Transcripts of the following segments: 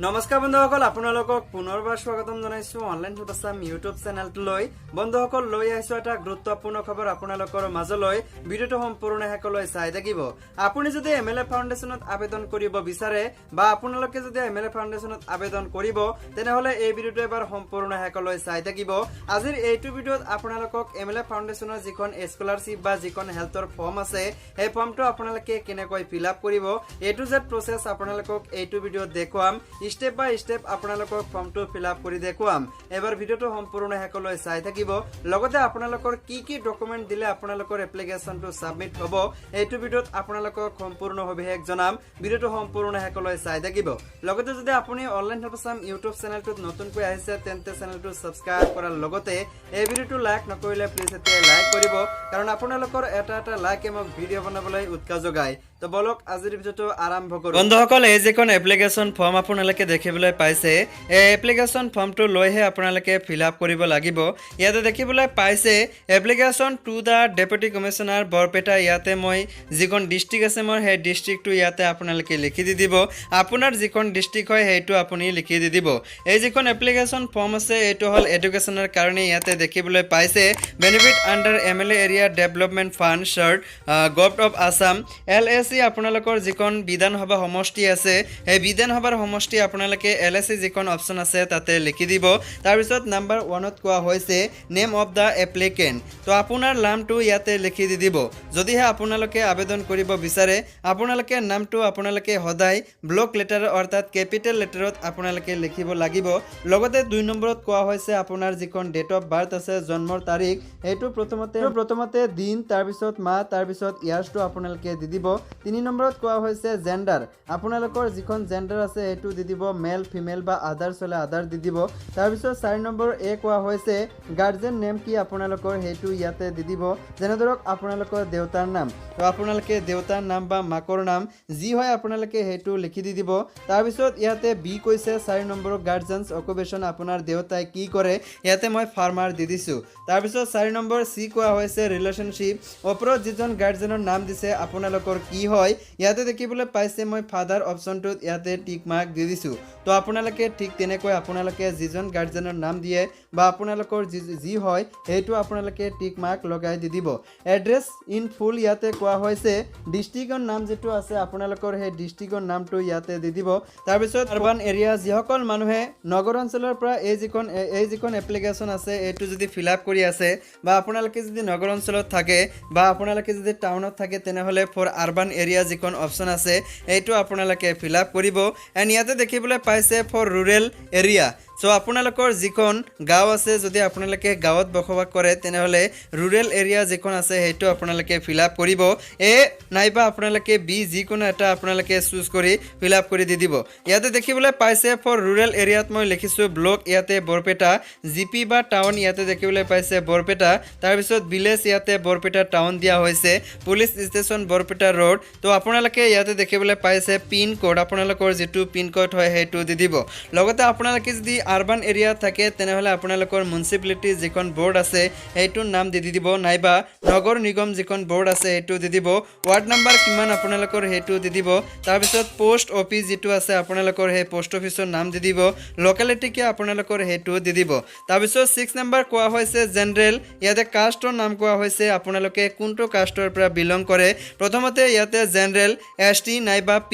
নমস্কাৰ বন্ধুসকল, আপোনালোকক পুনৰবাৰ স্বাগতম জনাইছো অনলাইন আছাম ইউটিউব চেনেলটোলৈ। বন্ধুসকল, লৈ আহিছো এটা গুৰুত্বপূৰ্ণ খবৰ আপোনালোকৰ মাজলৈ। ভিডিঅ'টো সম্পূৰ্ণ শেষলৈ চাই থাকিব। আপুনি যদি MLA ফাউণ্ডেশ্যনত আবেদন কৰিব বিচাৰে বা আপোনালোকে যদি MLA ফাউণ্ডেশ্যনত আবেদন কৰিব, তেনেহলে এই ভিডিঅ'টো এবাৰ সম্পূৰ্ণ শেষলৈ চাই থাকিব। আজিৰ এইটো ভিডিঅ'ত আপোনালোকক MLA ফাউণ্ডেশ্যনৰ যিখন স্কলাৰশ্বিপ বা যিখন হেল্থৰ ফৰ্ম আছে, সেই ফৰ্মটো আপোনালোকে কেনেকৈ ফিল আপ কৰিব, A to Z প্ৰচেছ আপোনালোকক এইটো ভিডিঅ'ত দেখুৱাম। স্টেপ বাই স্টেপ আপোনালোকক ফৰ্মটো ফিল আপ কৰি দেখুৱাম। এবাৰ ভিডিঅ'টো সম্পূৰ্ণ শেষলৈ চাই থাকিব। লগতে আপোনালোকৰ কি কি ডকুমেণ্ট দিলে আপোনালোকৰ এপ্লিকেশ্যনটো সাবমিট হ'ব, এইটো ভিডিঅ'ত আপোনালোকক সম্পূৰ্ণ সবিশেষ জনাম। ভিডিঅ'টো সম্পূৰ্ণ শেষলৈ চাই থাকিব। লগতে যদি আপুনি অনলাইন আছাম ইউটিউব চেনেলটোত নতুনকৈ আহিছে, তেন্তে চেনেলটো সাবস্ক্ৰাইব কৰাৰ লগতে এই ভিডিঅ'টো লাইক নকৰিলে প্লিজ এতিয়া লাইক কৰিব, কাৰণ আপোনালোকৰ এটা লাইকে মোক ভিডিঅ' বনাবলৈ উৎসাহ যোগায়। তো বলক আজিৰ ভিডিঅ'টো আৰম্ভ কৰোঁ। বন্ধুসকল, এই যিখন এপ্লিকেশ্যন ফৰ্ম আপোনালোকে দেখিবলৈ পাইছে, এই এপ্লিকেশ্যন ফৰ্মটো লৈহে আপোনালোকে ফিল আপ কৰিব লাগিব। ইয়াতে দেখিবলৈ পাইছে application to the deputy commissioner Barpeta. ইয়াতে মই যিখন ডিষ্ট্ৰিক্ট আছে মোৰ সেই ডিষ্ট্ৰিক্টটো ইয়াতে আপোনালোকে লিখি দি দিব। আপোনাৰ যিখন ডিষ্ট্ৰিক্ট হয় সেইটো আপুনি লিখি দি দিব। এই যিখন এপ্লিকেশ্যন ফৰ্ম আছে এইটো হ'ল এডুকেশ্যনৰ কাৰণে। ইয়াতে দেখিবলৈ পাইছে benefit under MLA area development fund chart government of Assam LAC। আপোনালোকৰ যিখন বিধানসভা সমষ্টি আছে সেই বিধানসভাৰ সমষ্টি আপোনালোকে LAC যিখন অপশ্যন আছে তাতে লিখি দিব। তাৰপিছত নাম্বাৰ 1ত কোৱা হৈছে নেম অফ দ্য এপ্লিকেণ্ট। তো আপোনাৰ নামটো ইয়াতে লিখি দি দিব। যদিহে আপোনালোকে আবেদন কৰিব বিচাৰে, আপোনালোকে নামটো আপোনালোকে সদায় ব্লক লেটাৰ অৰ্থাৎ কেপিটেল লেটাৰত আপোনালোকে লিখিব লাগিব। লগতে 2 নম্বৰত কোৱা হৈছে আপোনাৰ যিখন ডেট অফ বাৰ্থ আছে, জন্মৰ তাৰিখ, এইটো প্ৰথমতে দিন, তাৰপিছত মাহ, তাৰপিছত ইয়াৰ্ছটো আপোনালোকে দি দিব। 3 নম্বৰত কোৱা হৈছে জেণ্ডাৰ। আপোনালোকৰ যিখন জেণ্ডাৰ আছে সেইটো দি দিব, মেল ফিমেল বা আদাৰ্ছ হ'লে আদাৰ দি দিব। তাৰপিছত 4 নম্বৰ এ কোৱা হৈছে গাৰ্জেন নেম কি আপোনালোকৰ সেইটো ইয়াতে দি দিব। যেনে ধৰক আপোনালোকৰ দেউতাৰ নাম, তো আপোনালোকে দেউতাৰ নাম বা মাকৰ নাম যি হয় আপোনালোকে সেইটো লিখি দি দিব। তাৰপিছত ইয়াতে বি কৈছে 4 নম্বৰ গাৰ্জেন্স অকুপেশ্যন, আপোনাৰ দেউতাই কি কৰে, ইয়াতে মই ফাৰ্মাৰ দি দিছোঁ। তাৰপিছত 4 নম্বৰ চি কোৱা হৈছে ৰিলেশ্যনশ্বিপ। ওপৰত যিজন গাৰ্জেনৰ নাম দিছে আপোনালোকৰ কি হয়, ইয়াতে দেখিবলৈ পাইছে মই ফাদাৰ অপশ্যনটোত ইয়াতে টিক মাৰ্ক দি দিছোঁ। তো আপোনালোকে ঠিক তেনেকৈ আপোনালোকে যিজন গাৰ্জেনৰ নাম দিয়ে বা আপোনালোকৰ যি হয় সেইটো আপোনালোকে টিক মাৰ্ক লগাই দি দিব। এড্ৰেছ ইন ফুল ইয়াতে কোৱা হৈছে ডিষ্ট্ৰিক্টৰ নাম যিটো আছে আপোনালোকৰ সেই ডিষ্ট্ৰিক্টৰ নামটো ইয়াতে দি দিব। তাৰপিছত আৰবান এৰিয়া, যিসকল মানুহে নগৰ অঞ্চলৰ পৰা এই যিখন এপ্লিকেশ্যন আছে এইটো যদি ফিল আপ কৰি আছে বা আপোনালোকে যদি নগৰ অঞ্চলত থাকে বা আপোনালোকে যদি টাউনত থাকে, তেনেহ'লে ফৰ আৰবান এৰিয়া যিখন অপশ্যন আছে এইটো আপোনালোকে ফিল আপ কৰিব। এণ্ড ইয়াতে দেখিবলৈ পাইছে ফৰ ৰুৰেল এৰিয়া। চ' আপোনালোকৰ যিখন গাঁও আছে, যদি আপোনালোকে গাঁৱত বসবাস কৰে তেনেহ'লে ৰুৰেল এৰিয়া যিখন আছে সেইটো আপোনালোকে ফিল আপ কৰিব। এ নাইবা আপোনালোকে বি যিকোনো এটা আপোনালোকে চুজ কৰি ফিল আপ কৰি দি দিব। ইয়াতে দেখিবলৈ পাইছে ফৰ ৰুৰেল এৰিয়াত মই লিখিছোঁ ব্লক ইয়াতে বৰপেটা, GP বা টাউন ইয়াতে দেখিবলৈ পাইছে বৰপেটা, তাৰপিছত ভিলেজ ইয়াতে বৰপেটা টাউন দিয়া হৈছে, পুলিচ ষ্টেচন বৰপেটা ৰোড। তো আপোনালোকে ইয়াতে দেখিবলৈ পাইছে পিন কোড, আপোনালোকৰ যিটো পিন কোড হয় সেইটো দি দিব। লগতে আপোনালোকে যদি আৰবান এৰিয়া থাকে তেনেহ'লে আপোনালোকৰ মিউনিচিপালিটি যিখন বৰ্ড আছে সেইটোৰ নাম দি দিব, নাইবা নগৰ নিগম যিখন বৰ্ড আছে সেইটো দি দিব। ৱাৰ্ড নাম্বাৰ কিমান আপোনালোকৰ সেইটো দি দিব। তাৰপিছত পোষ্ট অফিচ যিটো আছে আপোনালোকৰ সেই পোষ্ট অফিচৰ নাম দি দিব। লোকেলিটিকে আপোনালোকৰ সেইটো দি দিব। তাৰপিছত 6 নম্বৰ কোৱা হৈছে জেনেৰেল। ইয়াতে কাষ্টৰ নাম কোৱা হৈছে আপোনালোকে কোনটো কাষ্টৰ পৰা বিলং কৰে। প্ৰথমতে ইয়াতে জেনেৰেল, ST নাইবা P,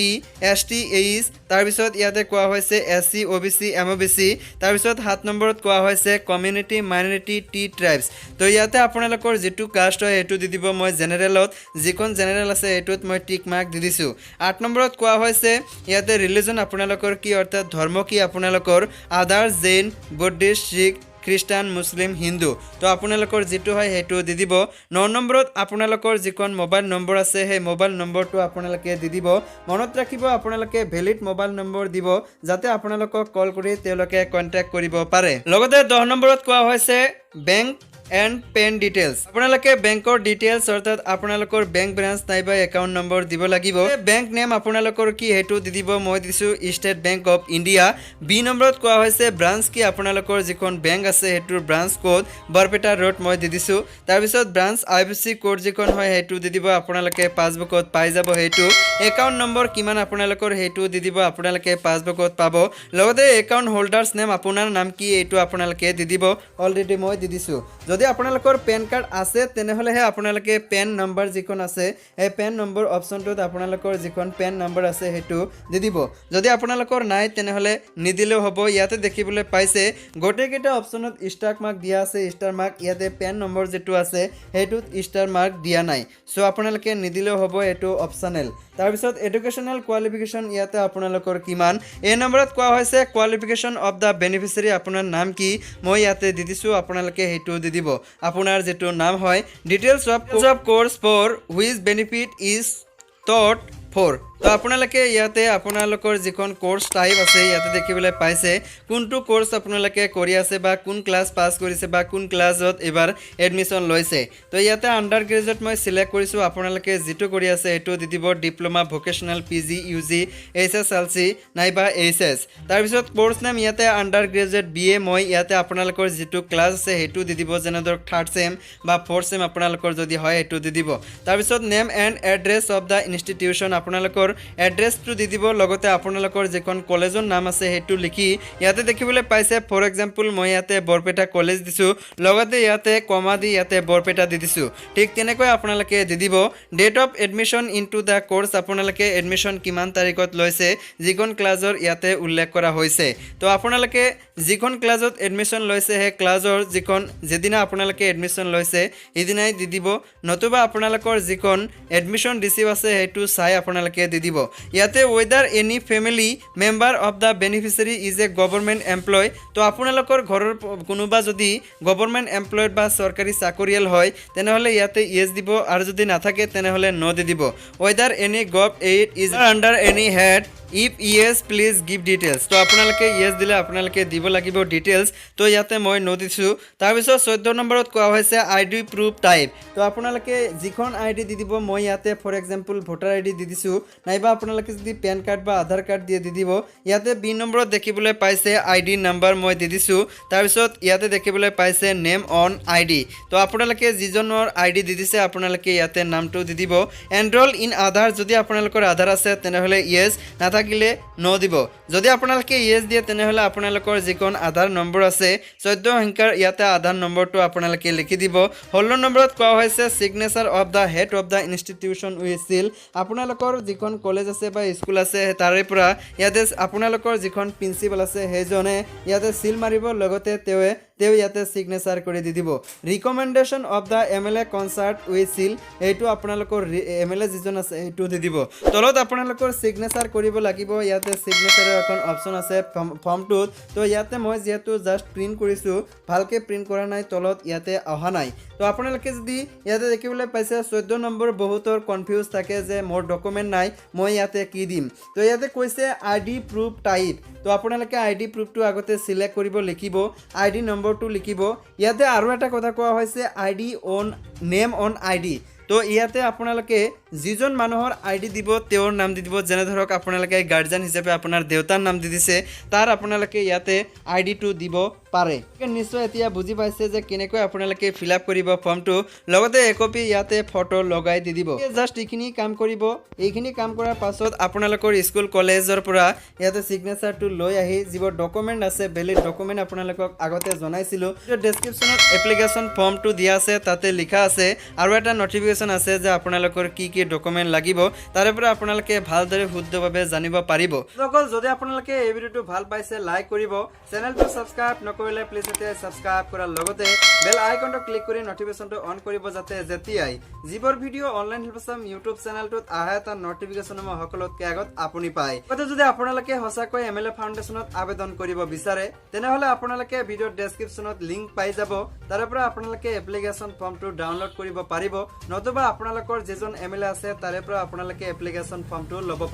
ST AS। তাৰপিছত ইয়াতে কোৱা হৈছে SC OBC MOBC। তাৰপিছত 7 নম্বৰত কোৱা হৈছে কমিউনিটি মাইনৰিটি টি ট্ৰাইবছ। তো ইয়াতে আপোনালোকৰ যিটো কাষ্ট হয় সেইটো দি দিব। মই জেনেৰেলত যিখন জেনেৰেল আছে সেইটোত মই টিক মাৰ্ক দি দিছোঁ। 8 নম্বৰত কোৱা হৈছে ইয়াতে ৰিলিজন আপোনালোকৰ কি, অৰ্থাৎ ধৰ্ম কি আপোনালোকৰ, আদাৰ, জৈন, বুদ্ধিষ্ট, শিখ, খ্ৰীষ্টান, মুছলিম, হিন্দু। তো আপোনালোকৰ যিটো হয় সেইটো দি দিব। 9 নম্বৰত আপোনালোকৰ যিখন মোবাইল নম্বৰ আছে সেই মোবাইল নম্বৰটো আপোনালোকে দি দিব। মনত ৰাখিব আপোনালোকে ভেলিড মোবাইল নম্বৰ দিব, যাতে আপোনালোকক কল কৰি তেওঁলোকে কণ্টেক্ট কৰিব পাৰে। লগতে 10 নম্বৰত কোৱা হৈছে বেংক এণ্ড পেন ডিটেইলছ আপোনালোকে বেংকৰ ডিটেইলছ অৰ্থাৎ আপোনালোকৰ বেংক ব্ৰাঞ্চ নাইবা একাউণ্ট নম্বৰ দিব লাগিব বেংক নেম আপোনালোকৰ কি হেতু দি দিব মই দিছো state bank of India B নম্বৰত কোৱা হৈছে ব্ৰাঞ্চ কি আপোনালোকৰ যিখন বেংক আছে হেতুৰ ব্ৰাঞ্চ কোড বৰপেটা ৰোড মই দি দিছো তাৰ পিছত ব্ৰাঞ্চ আইএফএসসি কোড যিখন হয় হেতু দি দিব আপোনালোকে পাছবুকত পাই যাব হেতু একাউণ্ট নম্বৰ কিমান আপোনালোকৰ হেতু দি দিব আপোনালোকে পাছবুকত পাব লগতে একাউণ্ট হোল্ডাৰ্ছ নেম আপোনাৰ নাম কি এইটো আপোনালোকে দি দিব অলৰেডি মই দি দিছো যদি আপোনালোকৰ পেন কাৰ্ড আছে তেনেহলেহে আপোনালোকে পেন নম্বৰ যিখন আছে এই পেন নম্বৰ অপচনটোত আপোনালোকৰ যিখন পেন নম্বৰ আছে হেতু দি দিব যদি আপোনালোকৰ নাই তেনেহলে নিদিলেও হ'ব ইয়াতে দেখিবলৈ পাইছে গোটেইকেইটা অপচনত ষ্টাৰ মাৰ্ক দিয়া আছে ষ্টাৰ মাৰ্ক ইয়াতে পেন নম্বৰ যেটো আছে হেতুত ষ্টাৰ মাৰ্ক দিয়া নাই সো আপোনালোকে নিদিলেও হ'ব এটো অপচনেল তাৰ পিছত এডুকেশনাল কোৱালিফিকেশন ইয়াতে আপোনালোকৰ কিমান এই নম্বৰত কোৱা হৈছে কোৱালিফিকেশন অফ দা বেনিফিচিয়াৰী আপোনাৰ নাম কি মই ইয়াতে দি দিছো আপোনালোকে হেতু দি দিব আপোনাৰ যেটো নাম হয় details of course for which benefit is taught for তো আপোনালোকে ইয়াতে আপোনালোকৰ যিখন কোৰ্স টাইপ আছে ইয়াতে দেখিবলৈ পাইছে কোনটো কোৰ্স আপোনালোকে কৰি আছে বা কোন ক্লাস পাস কৰিছে বা কোন ক্লাছত এবাৰ এডমিশন লৈছে তো ইয়াতে আন্ডাৰ গ্ৰেজুৱেট মই সিলেক্ট কৰিছো আপোনালোকে যেটো কৰি আছে এটো দি দিব ডিপ্লোমা ভোকেশনাল পিজি ইউজি এছএছএলসি নাইবা এইচএছ তাৰ পিছত কোৰ্স নাম ইয়াতে আন্ডাৰ গ্ৰেজুৱেট বিএ মই ইয়াতে আপোনালোকৰ যেটো ক্লাস আছে হেতু দি দিব যেনে ধৰক 3rd সেম বা 4th সেম আপোনালোকৰ যদি হয় এটো দি দিব তাৰ পিছত name and address of the institution আপোনালোকৰ এড্ৰেছটো দি দিব লগতে আপোনালোকৰ যেখন কলেজৰ নাম আছে হেতু লিখি ইয়াতে দেখিবলৈ পাইছে ফৰ এক্সাম্পল মই ইয়াতে বৰপেটা কলেজ দিছো লগতে ইয়াতে কমা দি ইয়াতে বৰপেটা দি দিছো ঠিক তেনেকৈ আপোনালোকে দি দিব date of admission into the course আপোনালোকে এডমিশন কিমান তাৰিখত লৈছে যিখন ক্লাছৰ ইয়াতে উল্লেখ কৰা হৈছে তো আপোনালোকে যিখন ক্লাছত এডমিশন লৈছে হে ক্লাছৰ যিখন যেদিনা আপোনালোকে এডমিশন লৈছে এদিনাই দি দিব নতুবা আপোনালোকৰ যিখন এডমিশন ৰিসিভ আছে হেতু চাই আপোনালোকে দি দিব ইয়াতে whether any family member of the beneficiary is a government employee তো আপোনালোকৰ ঘৰৰ কোনোবা যদি গভৰ্নমেণ্ট এমপ্লয়েড বা চৰকাৰী চাকৰিয়াল হয় তেনেহলে ইয়াতে ইয়েস দিব আৰু যদি নাথাকে তেনেহলে নো দি দিব whether any gov aid is under any head if yes please give details তো আপোনালোকে ইয়েস দিলে আপোনালোকে দিব লাগিব ডিটেইলছ তো ইয়াতে মই নো দিছো তাৰ পিছত 14 নম্বৰত কোৱা হৈছে আইডি প্ৰুফ টাইপ তো আপোনালোকে যিখন আইডি দি দিব মই ইয়াতে ফৰ এক্সাম্পল ভোটাৰ আইডি দি দিছো নাইবা আপোনালোকে যদি পেন কাৰ্ড বা আধাৰ কাৰ্ড দিয়ে দি দিব ইয়াতে বি নম্বৰত দেখিবলৈ পাইছে আইডি নাম্বাৰ মই দি দিছো তাৰ পিছত ইয়াতে দেখিবলৈ পাইছে নেম অন আইডি তো আপোনালোকে যিজনৰ আইডি দি দিছে আপোনালোকে ইয়াতে নামটো দি দিব এনৰোল ইন আধাৰ যদি আপোনালোকৰ আধাৰ আছে তেনেহলে ইয়েস নাথাকিলে নো দিব যদি আপোনালোকে ইয়েস দিয়ে তেনেহলে আপোনালোকৰ যিখন আধাৰ নম্বৰ আছে 14 সংখ্যাৰ ইয়াতে আধাৰ নম্বৰটো আপোনালোকে লিখি দিব 16 নম্বৰত কোৱা হৈছে signature of the head of the institution with seal আপোনালোকৰ যিখন কলেজ আছে বা স্কুল আছে তাৰে পৰা ইয়াতে আপোনালোকৰ যিখন প্ৰিন্সিপাল আছে হেজনে ইয়াতে সিল মাৰিব লগতে তেও ইয়াতে সিগনেচাৰ কৰি দি দিব recommendation of the MLA concert with seal এইটো আপোনালোকৰ MLA যিজন আছে এইটো দি দিব তলত আপোনালোকৰ সিগনেচাৰ কৰিব লাগিব ইয়াতে সিগনেচাৰৰ এখন অপচন আছে ফৰ্মটোত তো ইয়াতে মই যেহেতু জাস্ট প্ৰিন্ট কৰিছো ভালকে প্ৰিন্ট কৰা নাই তলত ইয়াতে অহা নাই তো আপোনালোকে যদি ইয়াতে দেখিবলৈ পাইছে 14 নম্বৰ বহুতৰ কনফিউজ থাকে যে মোৰ ডকুমেন্ট নাই মই ইয়াতে কি দিম তো ইয়াতে কৈছে আইডি প্ৰুফ টাইপ তো আপোনালোকে আইডি প্ৰুফটো আগতে সিলেক্ট কৰিব লিখিব আইডি নম্বৰটো লিখিব ইয়াতে আৰু এটা কথা কোৱা হৈছে ID on name on ID তো ইয়াতে আপোনালোকে যিজন মানুহৰ আইডি দিব তেওঁৰ নাম দি দিব যেনে ধৰক আপোনালোকে গাৰ্ডিয়ান হিচাপে আপোনাৰ দেউতাৰ নাম দি দিছে তাৰ আপোনালোকে ইয়াতে আইডিটো দিব পাৰে নিশ্চয় এতিয়া বুজি পাইছে যে কেনেকৈ আপোনালোকে ফিল আপ কৰিব ফৰ্মটো লগতে একপি ইয়াতে ফটো লগাই দি দিব জাস্ট এইখিনি কাম কৰিব এইখিনি কাম কৰাৰ পাছত আপোনালোকৰ স্কুল কলেজৰ পৰা ইয়াতে সিগনেচাৰটো লৈ আহি যিবোৰ ডকুমেন্ট আছে ভ্যালিড ডকুমেন্ট আপোনালোকক আগতে জনাইছিলো ডেসক্ৰিপচনত এপ্লিকেশন ফৰ্মটো দিয়া আছে তাতে লিখা আছে আৰু এটা নটিফিকেশন আছে যে আপোনালোকৰ কি কি ডকুমেন্ট লাগিব তাৰে পৰা আপোনালোকে ভালদৰে শুদ্ধভাৱে জানিব পাৰিব যদি আপোনালোকে এই ভিডিওটো ভাল পাইছে লাইক কৰিব চেনেলটো সাবস্ক্ৰাইব নকৰিলে প্লিজ এতিয়া সাবস্ক্ৰাইব কৰাৰ লগতে বেল আইকনটো ক্লিক কৰি নটিফিকেশনটো অন কৰিব যাতে যেতিয়াই যিবোৰ ভিডিও অনলাইন হেল্পছাম ইউটিউব চেনেলটোত আহে তাৰ নটিফিকেশন মই সকলোতকৈ আগত আপুনি পায় যদি আপোনালোকে হসাকৈ MLA ফাউণ্ডেশ্যনত আবেদন কৰিব বিচাৰে তেনেহলে আপোনালোকে ভিডিও ডেসক্ৰিপচনত লিংক পাই যাব তাৰ পৰা আপোনালোকে এপ্লিকেশন ফৰ্মটো ডাউনলোড কৰিব পাৰিব নতুবা আপোনালোকৰ যেজন MLA আছে তাৰে পৰা আপোনালোকে এপ্লিকেশন ফৰ্মটো ল'ব পাৰিব